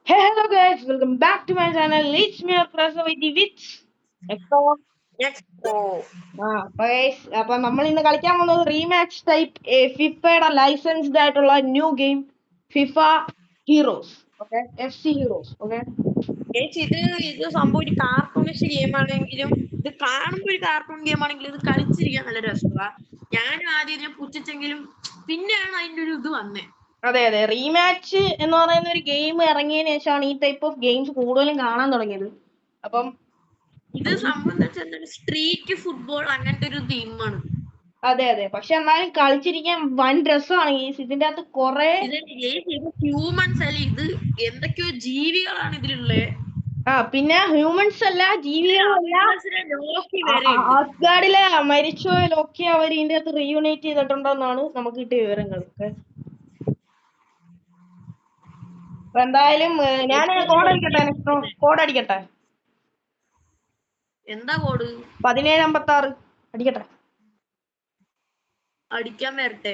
Hey, hello guys, welcome back to my channel. It's me, Prasaviti with Echo. Next അപ്പൊ നമ്മൾ ഇന്ന് കളിക്കാൻ പോകുന്നത് റീമാച്ച് ടൈപ്പ് ഫിഫയുടെ ലൈസൻസ്ഡ് ആയിട്ടുള്ള new game FIFA heroes. Okay, FC heroes. Okay, ഇത് സംഭവം ഒരു കാർട്ടൂണിഷ് ഗെയിം ആണെങ്കിലും ഇത് കാണുമ്പോൾ ഒരു കാർട്ടൂൺ ഗെയിം ആണെങ്കിലും ഇത് കളിച്ചിരിക്കാൻ നല്ല രസമാണ്. ഞാനും ആദ്യം ഇതിനെ പുച്ഛിച്ചെങ്കിലും പിന്നെയാണ് അതിന്റെ ഒരു ഇത് വന്നേ. അതെ അതെ, റീമാച്ച് എന്ന് പറയുന്ന ഒരു ഗെയിം ഇറങ്ങിയതിനു ശേഷമാണ് ഈ ടൈപ്പ് ഓഫ് ഗെയിംസ് കൂടുതലും കാണാൻ തുടങ്ങിയത്. അപ്പം ഇത് സംബന്ധിച്ച സ്ട്രീറ്റ് ഫുട്ബോൾ അങ്ങനത്തെ ഒരു തീമാണ്. അതെ അതെ, പക്ഷെ എന്നാലും കളിച്ചിരിക്കാൻ വൻ രസമാണ്. ഇതിന്റെ അകത്ത് കുറെ ഹ്യൂമൻസ് അല്ല, ഇത് എന്തൊക്കെയോ ജീവികളാണ് ഇതിലുള്ളത്. പിന്നെ ഹ്യൂമൻസ് അല്ല, ജീവികളല്ല, ആസ്ഗാർഡിലെ മരിച്ചുപോയ ലോക്കി അവർ ഇതിന്റെ അകത്ത് റീയൂണൈറ്റ് ചെയ്തിട്ടുണ്ടെന്നാണ് നമുക്ക് കിട്ടിയ വിവരങ്ങൾ. അപ്പൊ എന്തായാലും ഞാൻ കോഡ് അടിക്കട്ടെ, കോഡ് അടിക്കട്ടെ. എന്താ കോഡ്? 1756 അടിക്കട്ടെ. അടിക്കാൻ വരട്ടെ.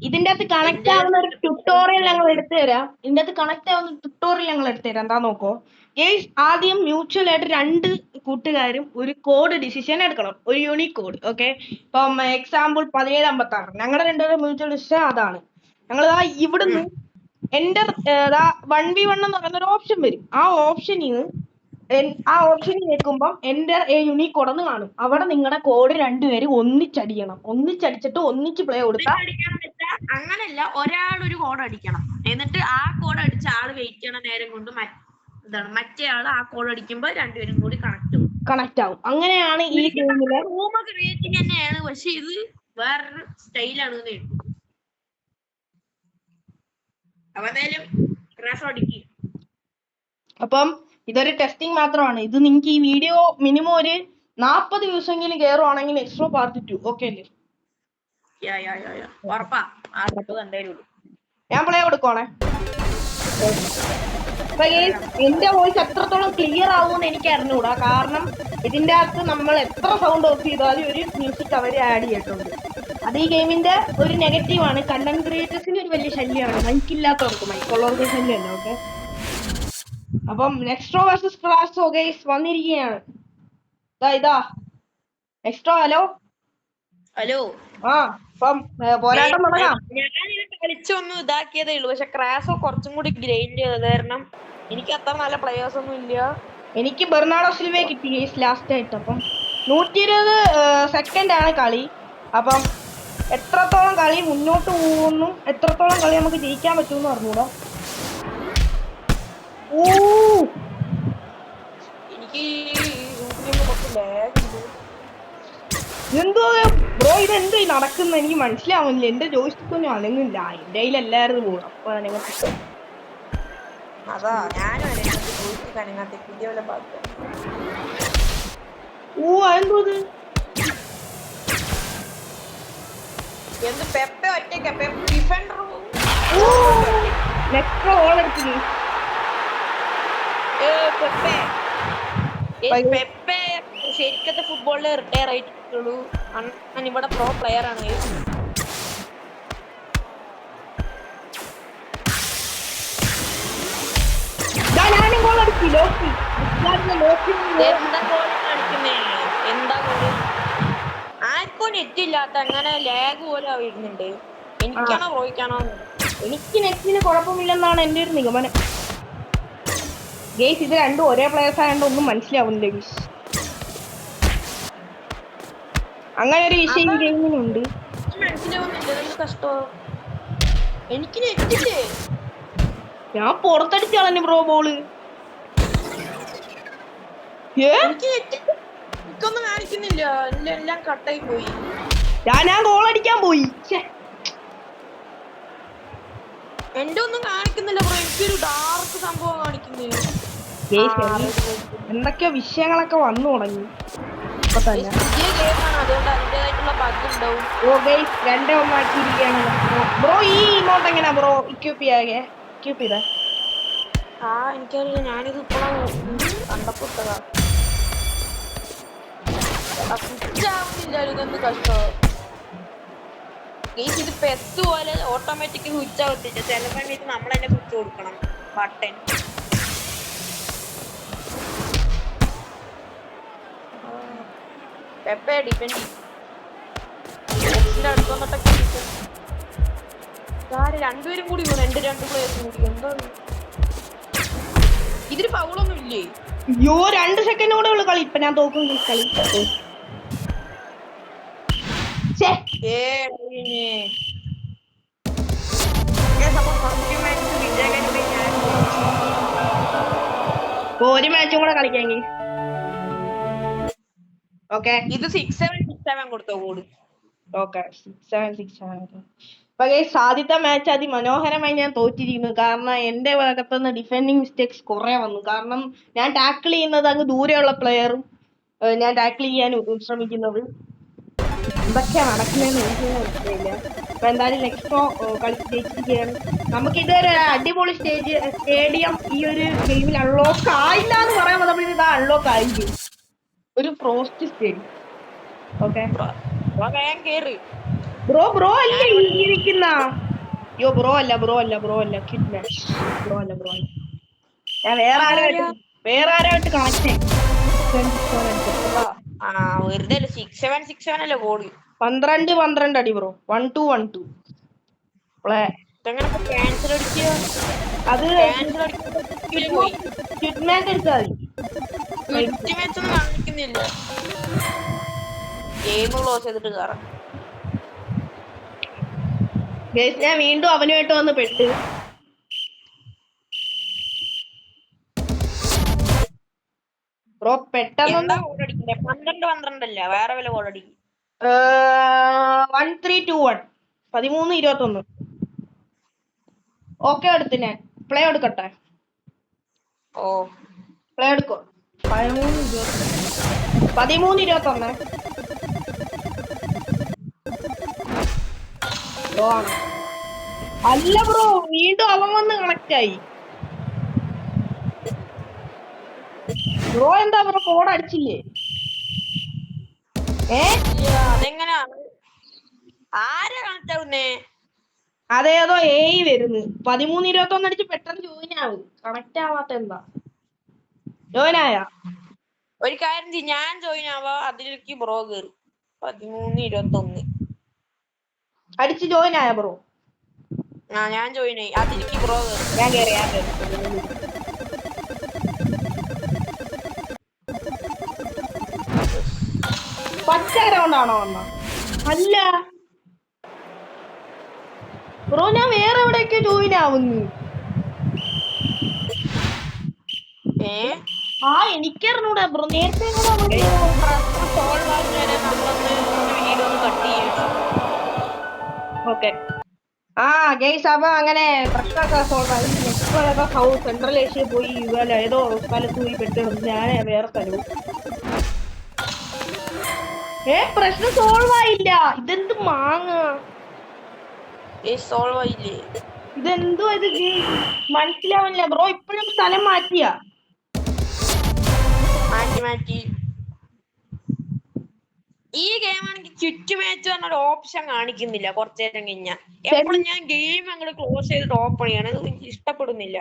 ഇതിന്റെ അകത്ത് കണക്ട് ആവുന്ന ഒരു ട്യൂട്ടോറിയൽ ഞങ്ങൾ എടുത്തു തരാം. എന്താ നോക്കോ ഗേസ്. ആദ്യം മ്യൂച്വൽ ആയിട്ട് രണ്ട് കൂട്ടുകാരും ഒരു കോഡ് ഡിസിഷൻ എടുക്കണം, ഒരു യൂണിക് കോഡ്. ഓക്കെ, ഇപ്പം എക്സാമ്പിൾ 1756 ഞങ്ങളുടെ രണ്ടുപേരും മ്യൂച്വൽ ഡിസിഷൻ അതാണ്. ഞങ്ങൾ ഇവിടുന്ന് എന്റർ 1v1 എന്ന് പറയുന്ന ഒരു ഓപ്ഷൻ വരും. ആ ഓപ്ഷനിൽ ഞെക്കുമ്പം എന്റർ എ യൂണിക് കോഡ് എന്ന് കാണും. അവിടെ നിങ്ങളുടെ കോഡ് രണ്ടുപേരും ഒന്നിച്ചടിച്ചിട്ട് ഒന്നിച്ച് പ്ലേ കൊടുത്താൽ അങ്ങനല്ല, ഒരാൾ ഒരു കോഡ് അടിക്കണം, എന്നിട്ട് ആ കോഡ് അടിച്ച ആള് വെയിറ്റ് ചെയ്യണ നേരം കൊണ്ട് മറ്റേ ആള് ആ കോഡ് അടിക്കുമ്പോ രണ്ടുപേരും കൂടി കണക്ട് ആവും. അങ്ങനെയാണ് ഈ ഗെയിമിലെ റൂം ക്രിയേറ്റിംഗ് തന്നെയാണ്, പക്ഷെ ഇത് വേറൊരു സ്റ്റൈലാണ്. അപ്പം ഇതൊരു ടെസ്റ്റിംഗ് മാത്രമാണ്. ഇത് നിങ്ങൾക്ക് ഈ വീഡിയോ മിനിമം ഒരു 40 ദിവസമെങ്കിലും കയറുവാണെങ്കിൽ എക്സ്ട്രാ പാർട്ട് 2. ഓക്കെ അല്ലേ? ഞാൻ പ്ലേ കൊടുക്കണേ. എന്റെ വോയിസ് എത്രത്തോളം ക്ലിയർ ആവുമെന്ന് എനിക്ക് അറിഞ്ഞൂടാ. കാരണം ഇതിന്റെ അകത്ത് നമ്മൾ എത്ര സൗണ്ട് ഓഫ് ചെയ്താലും ഒരു മ്യൂസിക് അവര് ആഡ് ചെയ്തിട്ടുണ്ട്. അത് ഈ ഗെയിമിന്റെ ഒരു നെഗറ്റീവാണ്. കണ്ടന്റ് ക്രിയേറ്റേഴ്സിന് ഒരു വലിയ ശല്യമാണ്. മൈക്കില്ലാത്തവർക്ക്, മൈക്കുള്ളവർക്ക് ശല്യമല്ല. ഓക്കെ, അപ്പം നെക്സ്ട്രോ വേഴ്സസ് ക്രാഷോ ഗൈസ് വന്നിരിക്കുകയാണ്. ഇതാ നെക്സ്ട്രോ. ഹലോ അപ്പം പോരാട്ടം തുടങ്ങാം. ഞാനിത് കളിച്ചൊന്നും ഇതാക്കിയതേ ഉള്ളൂ, പക്ഷെ ക്രാഷോ കുറച്ചും കൂടി ഗ്രൈൻഡ് ചെയ്തത് കാരണം എനിക്ക് അത്ര നല്ല പ്ലേയേഴ്സ് ഒന്നും ഇല്ല. എനിക്ക് ബെർണാഡോ സിൽവയെ കിട്ടി ലാസ്റ്റ് ആയിട്ട്. അപ്പം 120 സെക്കൻഡ് ആണ് കളി. അപ്പം എത്രത്തോളം കളി മുന്നോട്ട് പോകുന്നു, എത്രത്തോളം കളി നമുക്ക് ജയിക്കാൻ പറ്റുമെന്ന് പറഞ്ഞൂടാ. എന്തോ ബ്രോ, ഇതെന്തോ നടക്കുന്ന എനിക്ക് മനസ്സിലാവുന്നില്ല. എന്റെ ജോയിസ്റ്റിക് ഒന്നും അനങ്ങില്ല. എന്റെ കയ്യിലല്ലായിരുന്നു പോകും. അപ്പൊ അതെന്തോ നെക്സ്റ്റ് ഓൾ എടുത്തു. ശരിക്കത്തെ ഫുട്ബോളില് റിട്ടയർ ആയിട്ടുള്ളൂ. അണ്ണൻ ഇവിടെ പ്രോ പ്ലെയർ ആണ്. ആർക്കും നെറ്റ് ഇല്ലാത്ത അങ്ങനെ ലാഗ് പോലെ വരുന്നുണ്ട്. എനിക്കാണോ പ്രോയ്ക്കാണോ? എനിക്ക് നെറ്റിന് കുഴപ്പമില്ലെന്നാണ് എന്റെ ഒരു നിഗമനം. ഗെയ്സ്, ഇത് രണ്ടും ഒരേ പ്ലേയേഴ്സ് ആയതുകൊണ്ട് ഒന്നും മനസ്സിലാവുന്നില്ല ഗെയ്സ്. അങ്ങനെ ഒരു വിഷയം ഗെയിമിനുണ്ട്. കഷ്ടോ, എനിക്ക് നെറ്റില്ലേ. ഞാൻ പുറത്തടിച്ച് കളഞ്ഞു ബ്രോ ബോള്. എനിക്കൊന്നും കാണിക്കുന്നില്ല, എല്ലാം കട്ടായി പോയി. ഞാൻ ഗോൾ അടിക്കാൻ പോയി. എന്റെ ഒന്നും കാണിക്കുന്നില്ല ബ്രോ, എനിക്കൊരു ഡാർക്ക് സംഭവം കാണിക്കുന്നു. എന്തൊക്കെയോ വിഷയങ്ങളൊക്കെ വന്നു തുടങ്ങി. അതുകൊണ്ട് അതിന്റേതായിട്ടുള്ള ബഗ് ഉണ്ടാവും. 2-1 ആക്കിയിരിക്കുകയാണ് ബ്രോ. ഈ ഇമോട്ട് എങ്ങനെയാ ബ്രോ ഇക്യൂപ്പ് ചെയ്തേ? എനിക്കറിയില്ല, ഞാനിത് ഇപ്പോഴാണ് കണ്ടപ്പെട്ടതാ. ഇതെന്ത് കഷ്ടോ. ഗെയ്സ് ഇത് പെസ് പോലെ ഓട്ടോമാറ്റിക് സ്വിച്ച് ആവത്തില്ല. ചില സമയത്ത് നമ്മൾ തന്നെ സ്വിച്ച് കൊടുക്കണം ബട്ടൺ. പെപ്പെ ഡിപെൻഡ് അടുത്ത് വന്നിട്ടൊക്കെ രണ്ടുപേരും കൂടി രണ്ട് പ്ലേയേഴ്സും കൂടി എന്താ ഇതിന് ഫൗളൊന്നും ഇല്ലേ? അയ്യോ 2 സെക്കൻഡ് കൂടെ ഉള്ളു കളി. ഇപ്പൊ ഞാൻ തോക്കും കളി. ഒരു മാച്ചും കൂടെ കളിക്കാമെങ്കിൽ ഓക്കെ. ഇത് 6-7 കൊടുത്തോ കോഡ്. ഓക്കെ 6-7. ആദ്യത്തെ മാച്ച് അതിമനോഹരമായി ഞാൻ തോറ്റിരിക്കുന്നു. കാരണം എന്റെ ഭാഗത്തുനിന്ന് ഡിഫെൻഡിങ് മിസ്റ്റേക്സ് കുറെ വന്നു. കാരണം ഞാൻ ടാക്കിൾ ചെയ്യുന്നത് അങ്ങ് ദൂരെയുള്ള പ്ലെയറും ഞാൻ ടാക്കിൾ ചെയ്യാൻ ശ്രമിക്കുന്നത്. എന്തൊക്കെയാ നടക്കുന്നതെന്ന് എനിക്ക് മനസ്സിലായില്ല. അപ്പൊ എന്തായാലും നെക്സ്റ്റ് കളിച്ച് ജയിച്ചിരിക്കുകയാണ്. നമുക്ക് ഇതൊരു അടിപൊളി സ്റ്റേഡിയം ഈ ഒരു ഗെയിമിൽ അൺലോക്ക് ആയില്ല എന്ന് പറയുമ്പോൾ നമ്മൾ ഇത് അൺലോക്ക് ആയിരിക്കും. ഒരു ഫ്രോസ്റ്റ് സ്റ്റേഡിയം. ഓക്കെ ബ്രോ അല്ലേ ഇരിക്കുന്ന? അയ്യോ ബ്രോ അല്ല കിഡ്മാൻ. ബ്രോ അല്ല. ഞാൻ വേറെ ആരായിട്ട് കണക്ട് 12 അടി ബ്രോ. 1-2 അത് കിഡ്മാൻ എടുത്താൽ ഞാൻ വീണ്ടും അവനുമായിട്ട് വന്ന് പെട്ട്. ബ്രോ പെട്ടെന്ന് 12 വേറെ വല്ല ഗോൾ അടിക്കും. 13-21 13-21. ഓക്കെ എടുത്ത് ഞാൻ പ്ലേ എടുക്കട്ടെ. പ്ലേ എടുക്കോ? 13-21 അല്ല ബ്രോ, വീണ്ടും അവൻ വന്ന് കണക്ട് ആയി. ബ്രോ എന്താ ബ്രോ കോഡ് അടിച്ചില്ലേ? അതേതോ വരുന്നു. 13-21 അടിച്ച് പെട്ടെന്ന് ജോയിൻ ആവും. കണക്ട് ആവാത്ത എന്താ? ജോയിൻ ആയാ? ഒരു കാര്യം ചെയ്യും, ഞാൻ ജോയിൻ ആവാ, അതിലേക്ക് ബ്രോ കേറി. 13-21 അടിച്ച് ജോയിൻ ആയ ബ്രോ? ഞാൻ ജോയിൻ ആയി, അതിലേക്ക് ബ്രോ കേറി. ഞാൻ കേറി. പച്ച ഗ്രൗണ്ടാണോ വന്ന? അല്ല ബ്രോ, ഞാൻ വേറെ എവിടെയൊക്കെ ജോയിൻ ആവുന്നു. എനിക്കറിഞ്ഞൂടാ ബ്രോ. നേരത്തെ ഓക്കെ ഗെയ്സ്, അപ്പൊ അങ്ങനെ പ്രശ്നമൊക്കെ സോൾവ് ആയി. നെക്സ്റ്റ് സെൻട്രൽ ഏഷ്യ പോയി ഏതോ സ്ഥലത്ത് പോയി പെട്ടിടുന്നു. ഞാൻ വേറെ സ്ഥലവും. പ്രശ്നം സോൾവ് ആയില്ല. ഇതെന്ത് മാങ്ങ? സോൾവ് ആയില്ലേ? ഇതെന്തോ ഇത് മനസ്സിലാവില്ല ബ്രോ. ഇപ്പോഴും സ്ഥലം മാറ്റി ഈ ഗെയിം ആണെങ്കിൽ ചുറ്റു മാച്ച് പറഞ്ഞൊരു ഓപ്ഷൻ കാണിക്കുന്നില്ല. കുറച്ചേരം കഴിഞ്ഞാൽ എപ്പോഴും ഞാൻ ഗെയിം അങ്ങോട്ട് ക്ലോസ് ചെയ്തിട്ട് ഓപ്പൺ ചെയ്യണം. അത് എനിക്ക് ഇഷ്ടപ്പെടുന്നില്ല.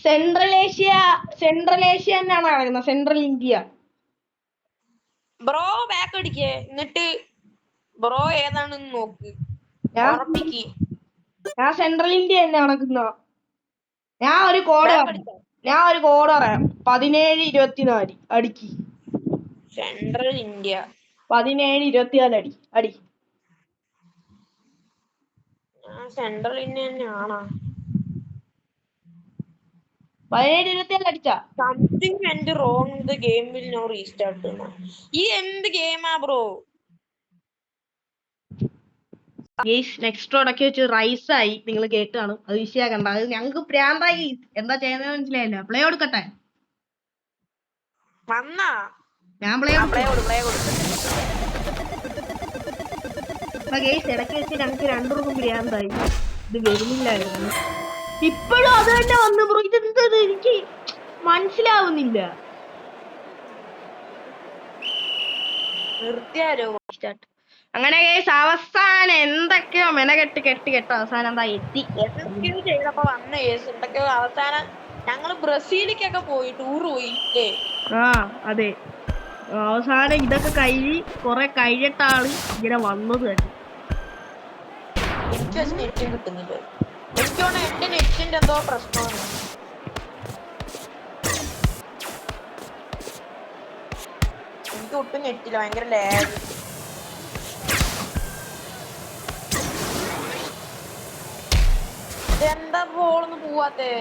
സെൻട്രൽ ഏഷ്യ തന്നെയാണ് നടക്കുന്നത്. Central India. ബ്രോ ബാക്ക് അടിക്കേ, എന്നിട്ട് ബ്രോ ഏതാണെന്ന് നോക്ക്. ഞാൻ സെൻട്രൽ ഇന്ത്യ തന്നെ നടക്കുന്ന. ഞാൻ ഒരു കോഡ് പറയാം. 17-24 അടിക്ക്. സെൻട്രൽ ഇന്ത്യ 17-24 അടി. സെൻട്രൽ ഇന്ത്യ തന്നെയാണോ? 17-24 അടിച്ചാ. Something went wrong. The game will now restart. ഈ എന്ത് ഗെയിമാ ബ്രോ? നെക്സ്റ്റ് ഇടയ്ക്ക് വെച്ച് റൈസ് ആയി. നിങ്ങൾ കേട്ടാണ്, അത് വിഷയാക്കണ്ട. അത് ഞങ്ങക്ക് പ്രാന്തായി. എന്താ ചെയ്യുന്നത് മനസ്സിലായില്ല. പ്ലേ കൊടുക്കട്ടെ? ഞാൻ പ്ലേ ഇടയ്ക്ക് വെച്ച് ഞങ്ങക്ക് രണ്ടുപേർക്കും പ്രാന്തായി. ഇത് വരുന്നില്ലായിരുന്നു. ഇപ്പോഴും അത് തന്നെ വന്നു ബ്രോ. ഇതെന്തത് എനിക്ക് മനസ്സിലാവുന്നില്ല. നിർത്തിയാലോ? അങ്ങനെ കേസ് അവസാനം എന്തൊക്കെയോ മെനകെട്ട് കെട്ട് അവസാനം എന്താ എത്തി. എന്തൊക്കെയോ ചെയ്തപ്പോ വന്ന കേസ് എന്തൊക്കെയോ അവസാനം ഞങ്ങള് ബ്രസീലിലേക്കൊക്കെ പോയി ടൂർ പോയി അല്ലേ? ആ അതെ, അവസാനം ഇതൊക്കെ കൊറേ കഴിഞ്ഞിട്ടാണ് ഇങ്ങനെ വന്നത് തന്നെ. എനിക്ക് വെച്ച് നെറ്റും കിട്ടുന്നില്ല. എനിക്ക് തോന്നുന്നു എന്റെ നെറ്റിന്റെ എന്തോ പ്രശ്നമാണ്. എനിക്ക് ഒട്ടും നെറ്റില്ല, ഭയങ്കര ലാഗ്. എന്താ ബോളൊന്നും പോവാത്തേ?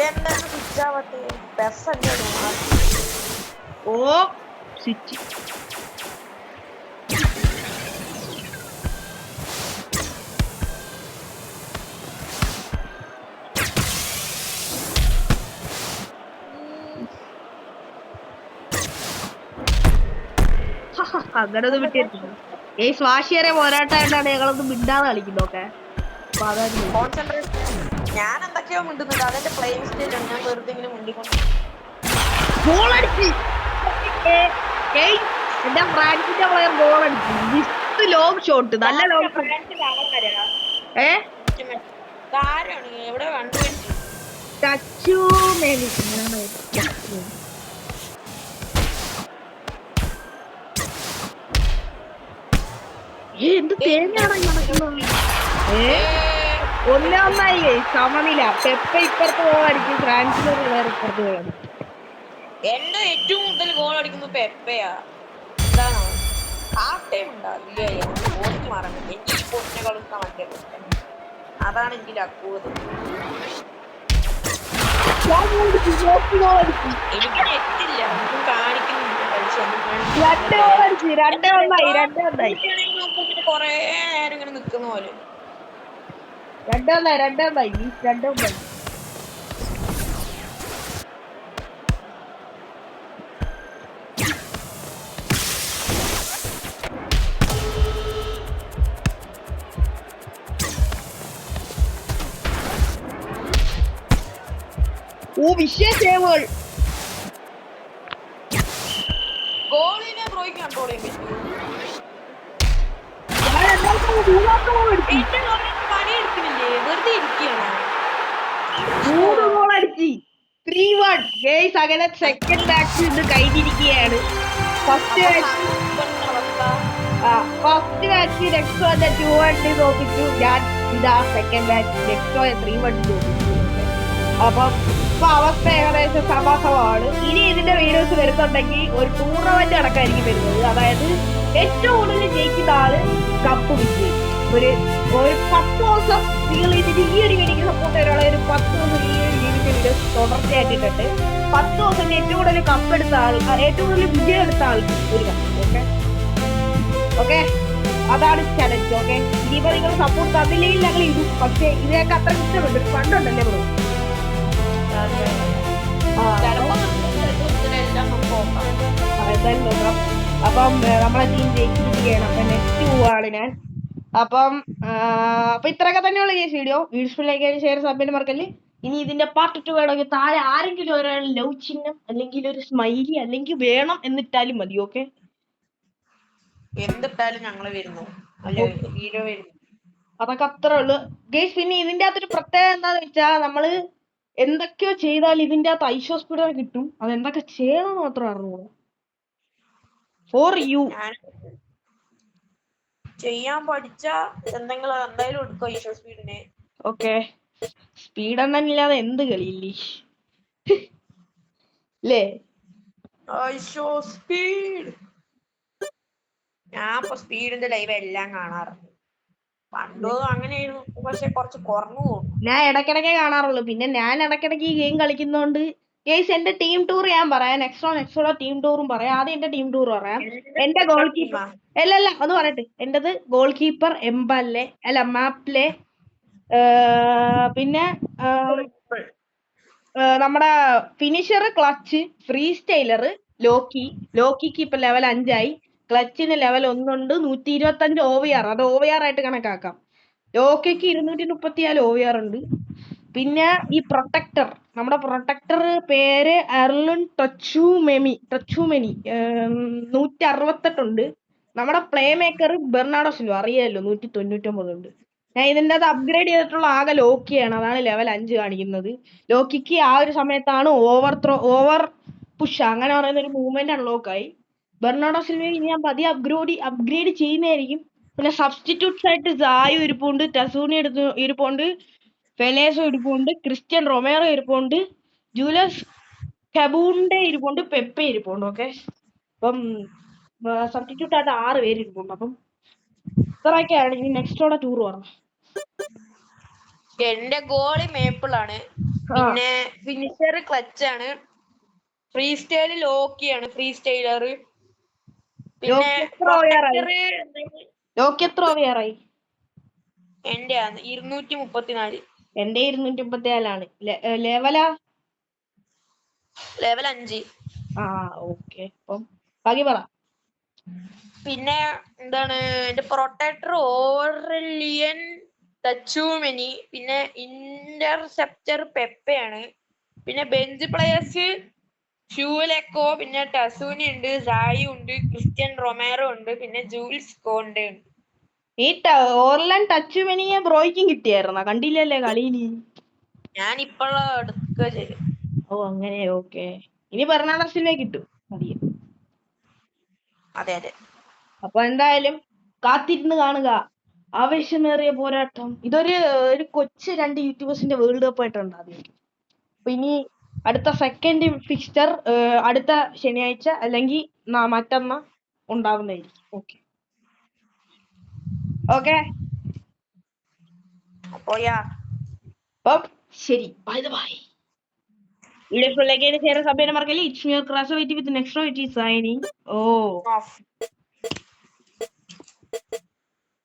എന്താണ് സ്വിച്ച് ആവാത്തേ? ബസ്സല്ലേ ഓ സ്വിച്ച് അങ്ങനെ ഒന്നും വിട്ടിരുന്നു. ഈ സ്വാശിയരെ പോരാട്ടമായിട്ടാണ് ഞങ്ങളൊന്നും മിണ്ടാതെ കളിക്കുന്നൊക്കെ. അപ്പൊ അതാണ് കോൺസെൻട്രേഷൻ. ഞാൻ എന്തൊക്കെയോ മിണ്ടുന്നുണ്ട്, അതെന്റെ പ്ലേയിങ് സ്റ്റൈലാണ്. ഞാൻ വെറുതെ ഇങ്ങനെ മിണ്ടിക്കൊണ്ട് ഗോളടിച്ച്. എന്റെ ഫ്രാൻസിന്റെ പ്ലെയർ ഗോളടിച്ചു. ലോങ് ഷോട്ട്, നല്ല ലോങ് ഷോട്ട്. ആരാണ് എവിടെ കണ്ടുപിടിച്ചു? ടച്ചു എന്ത് തേങ്ങയാണ് നടക്കുന്നത്? 1-1 സമനില. പെപ്പ ഇപ്പുറത്ത് പോകാടിക്കും, ഫ്രാൻസിന്റെ പ്ലെയർ ഇപ്പുറത്ത് പോകാൻ. എന്റെ ഏറ്റവും കൂടുതൽ ഗോൾ അടിക്കുന്നത് പെപ്പയാ. എന്താണോ ഹാഫ് ടൈം ഉണ്ടാവില്ലേ? പോസ്റ്റ് മാറണം. എനിക്ക് ഈ പോസ്റ്റിനെക്കാളും മറ്റേ പോസ്റ്റ്, അതാണ് എനിക്ക് ലക്കൂത്. എനിക്ക് നെറ്റില്ല, ഒന്നും കാണിക്കുന്നില്ല. കൊറേ നേരം ഇങ്ങനെ നിക്കുന്ന പോലെ. 2-1. ഓ വിഷയസേവുകൾ. ഗോളിനെ ബ്രോയ്ക്ക് കൺട്രോൾ ചെയ്യാൻ പറ്റുമോ? പണിയെടുക്കുന്നില്ലേ, വെറുതെ ഇരിക്കുകയാണ്. 3 ഗോൾ അടിച്ച് 3-1. ഗെയ്സ് അങ്ങനെ സെക്കൻഡ് മാച്ച് ഇന്ന് കഴിഞ്ഞിരിക്കുകയാണ്. ഫസ്റ്റ് മാച്ച് നെക്സ്റ്റോന്റെ 2-1 തോപ്പിച്ചു. ഞാൻ ഇതാ സെക്കൻഡ് മാച്ച് നെക്സ്റ്റോയെ 3-1 തോപ്പിച്ചു. അപ്പം ഇപ്പൊ അവസ്ഥ ഏകദേശം സമാസമാണ്. ഇനി ഇതിന്റെ വീഡിയോസ് വരുന്നുണ്ടെങ്കിൽ ഒരു ടൂർണമെന്റ് അടക്കമായിരിക്കും വരുന്നത്. അതായത് ഏറ്റവും കൂടുതൽ ജയിക്കുന്ന ആള് കപ്പ് വിജയിക്കും. ഒരു 10 ദിവസം നിങ്ങൾ ഇതിന് ഈ ഒരു വീഡിയോക്ക് സപ്പോർട്ട് ചെയ്യാനുള്ള ഒരു 10 ദിവസം ഈ ഒരു വീഡിയോ തുടർച്ചയാക്കിയിട്ടുണ്ട്. 10 ദിവസം ഏറ്റവും കൂടുതൽ കപ്പ് എടുത്ത ആൾ, ഏറ്റവും കൂടുതൽ വിജയം എടുത്ത ആൾക്ക് ഒരു കപ്പ്. ഓക്കെ, അതാണ് ചലഞ്ച്. ഓക്കെ, ഇനിയിപ്പോ നിങ്ങൾ സപ്പോർട്ട് തന്നില്ലെങ്കിൽ ഞങ്ങൾ ഇടും. പക്ഷെ ഇതിനൊക്കെ അത്ര ഇഷ്ടമുണ്ട്. ഒരു ഫണ്ടുണ്ടല്ലേ ബ്രോ? എന്തായാലും നോക്കാം. അപ്പം നമ്മളെ ടീം ജയിച്ചിരിക്കുകയാണ്. അപ്പൊ നെക്സ്റ്റ് പോവാണ് ഞാൻ. അപ്പം ഇത്രയൊക്കെ തന്നെയുള്ള ഈ വീഡിയോ. വീഡിയോ ഷെയർ സബ്മിറ്റ് മറക്കല്ലേ. ഇനി ഇതിന്റെ പാർട്ട് 2 വേണമെങ്കിൽ താഴെ ആരെങ്കിലും ഒരാൾ ലവ് ചിഹ്നം അല്ലെങ്കിൽ ഒരു സ്മൈലി അല്ലെങ്കിൽ വേണം എന്നിട്ടാലും മതി. ഓക്കെ, എന്തിട്ടാലും ഞങ്ങള് വരുന്നു, ഹീറോ വരുന്നു. അതൊക്കെ അത്രേ ഉള്ളു ഗേസ്. പിന്നെ ഇതിന്റെ അകത്തൊരു പ്രത്യേകത എന്താന്ന് വെച്ചാൽ നമ്മള് എന്തൊക്കെയോ ചെയ്താൽ ഇതിന്റെ അകത്ത് ഐഷോ സ്പീഡർ കിട്ടും. അത് എന്തൊക്കെ ചെയ്യണം മാത്രം അറിഞ്ഞൂടാ. ഫോർ യു ചെയ്യാൻ പഠിച്ച എന്തെങ്കിലും എന്തായാലും എടുക്കും ഐഷോ സ്പീഡിനെ. ഓക്കെ, സ്പീഡ് എണ്ണല്ലാതെ എന്ത് കളിയില്ലേ അല്ലേ? ഐഷോ സ്പീഡ്. ഞാൻ ഇപ്പൊ സ്പീഡിന്റെ ലൈവ് എല്ലാം കാണാറുണ്ട്. പണ്ടോ അങ്ങനെയായിരുന്നു, പക്ഷെ കുറച്ച് കുറഞ്ഞു പോകും. ഞാൻ ഇടയ്ക്കിടയ്ക്ക് കാണാറുള്ളൂ. പിന്നെ ഞാൻ ഇടയ്ക്കിടയ്ക്ക് ഈ ഗെയിം കളിക്കുന്നോണ്ട് ഗേസ് എന്റെ ടീം ടൂർ ഞാൻ പറയാം. നെക്സ്റ്റോ ടീം ടൂറും പറയാം. ആദ്യം എന്റെ ടീം ടൂർ പറയാം. എന്റെ ഗോൾ കീപ്പർ അല്ല ഒന്ന് പറയട്ടെ. എന്റേത് ഗോൾ കീപ്പർ എംബാലെ, അല്ല മാപ്ലെ, പിന്നെ നമ്മുടെ ഫിനിഷർ ക്ലച്ച്, ഫ്രീ സ്റ്റൈലർ ലോക്കിക്ക് ഇപ്പൊ ലെവൽ 5 ആയി. ക്ലച്ചിന് ലെവൽ 1 ഉണ്ട്, 125 OVR, അത് OVR ആയിട്ട് കണക്കാക്കാം. ലോക്കയ്ക്ക് 234 OVR ഉണ്ട്. പിന്നെ ഈ പ്രൊട്ടക്ടർ, നമ്മുടെ പ്രൊട്ടക്ടർ പേര് എർലുൻ ടച്ചുമെനി 168 ഉണ്ട്. നമ്മുടെ പ്ലേ മേക്കർ ബെർണാഡോ സിൽവ, അറിയാമല്ലോ, 199 ഉണ്ട്. ഞാൻ ഇതിൻ്റെ അത് അപ്ഗ്രേഡ് ചെയ്തിട്ടുള്ള ആകെ ലോക്കിയാണ്, അതാണ് ലെവൽ 5 കാണിക്കുന്നത്. ലോക്കിക്ക് ആ ഒരു സമയത്താണ് ഓവർ പുഷ് അങ്ങനെ പറയുന്ന ഒരു മൂവ്മെന്റ് അൺലോക്ക് ആയി. ബെർണാഡോ സിൽവയെ ഇനി ഞാൻ പതിയെ അപ്ഗ്രേഡ് ചെയ്യുന്നതായിരിക്കും. പിന്നെ സബ്സ്റ്റിറ്റ്യൂട്ട്സ് ആയിട്ട് സായു ഇരിപ്പുണ്ട്, ടസൂണി ഇരിപ്പുണ്ട്, ഫെലേസോ ഇരിപ്പുണ്ട്, ക്രിസ്ത്യൻ റൊമേറോ ഇരിപ്പുണ്ട്, ജൂലസ് കബൂണ്ടെ ഇരിപ്പുണ്ട്, പെപ്പെ ഇരിപ്പുണ്ട്. ഓക്കെ, അപ്പം സബ്സ്റ്റിറ്റ്യൂട്ട് ആയിട്ട് 6 പേര് ഇരിപ്പുണ്ട്. അപ്പം ഇത്രയൊക്കെയാണ്. ഇനി നെക്സ്റ്റോടെ ടൂർ പറഞ്ഞു. എന്റെ ഗോളി മേപ്പിൾ ആണ്. പിന്നെ ഫിനിഷർ ക്ലച്ച് ആണ്. ഫ്രീ സ്റ്റൈല് ലോക്കിയാണ്, ഫ്രീ സ്റ്റൈലർ. പിന്നെ ലോക്കി എത്ര ഓവറായി? എന്റെ 234. എന്റെ 234 ലെവലാ? ലെവൽ 5. ആ ഓക്കെ, അപ്പം ബാക്കി പറ. പിന്നെ എന്താണ് എന്റെ പ്രൊട്ടക്ടർ ഓറലിയൻ ടച്ചുമെനി, പിന്നെ ഇന്റർസെപ്റ്റർ പെപ്പയാണ്. പിന്നെ ബെഞ്ച് പ്ലേയേഴ്സ് ഷൂലെക്കോ, പിന്നെ ടസൂനി ഉണ്ട്, സായി ഉണ്ട്, ക്രിസ്ത്യൻ റൊമേറോ ഉണ്ട്, പിന്നെ ജൂൽസ് കോണ്ടെ ഉണ്ട്. ഈ ഓർലൻ ടച്ചുമെനിയെ ബ്രോയ്ക്കും കിട്ടിയായിരുന്ന? കണ്ടില്ലല്ലേ കളിയില്? ഞാൻ ഇപ്പോഴാ എടുക്കുക ചെയ്തു. ഓ അങ്ങനെ, ഓക്കെ. ഇനി ബെർണാഡസിനെ കിട്ടും. അതെ അതെ. അപ്പൊ എന്തായാലും കാത്തിരുന്ന് കാണുക ആവേശമേറിയ പോരാട്ടം. ഇതൊരു കൊച്ചു 2 യൂട്യൂബേഴ്സിന്റെ വേൾഡ് കപ്പ് ആയിട്ടുണ്ട് ആദ്യം. അപ്പൊ ഇനി അടുത്ത സെക്കൻഡ് ഫിക്സ്ചർ അടുത്ത ശനിയാഴ്ച അല്ലെങ്കിൽ മറ്റന്നാ ഉണ്ടാവുന്നതായിരിക്കും. ഓക്കെ ഓക്കെ, അപ്പം ശരി, ബൈ ബൈ. വീഡിയോ ഇഷ്ടമുള്ളെങ്കിൽ ഷെയർ സബ്സ്ക്രൈബ് മറക്കല്ലേ. It's me Crazo with next signing. Oh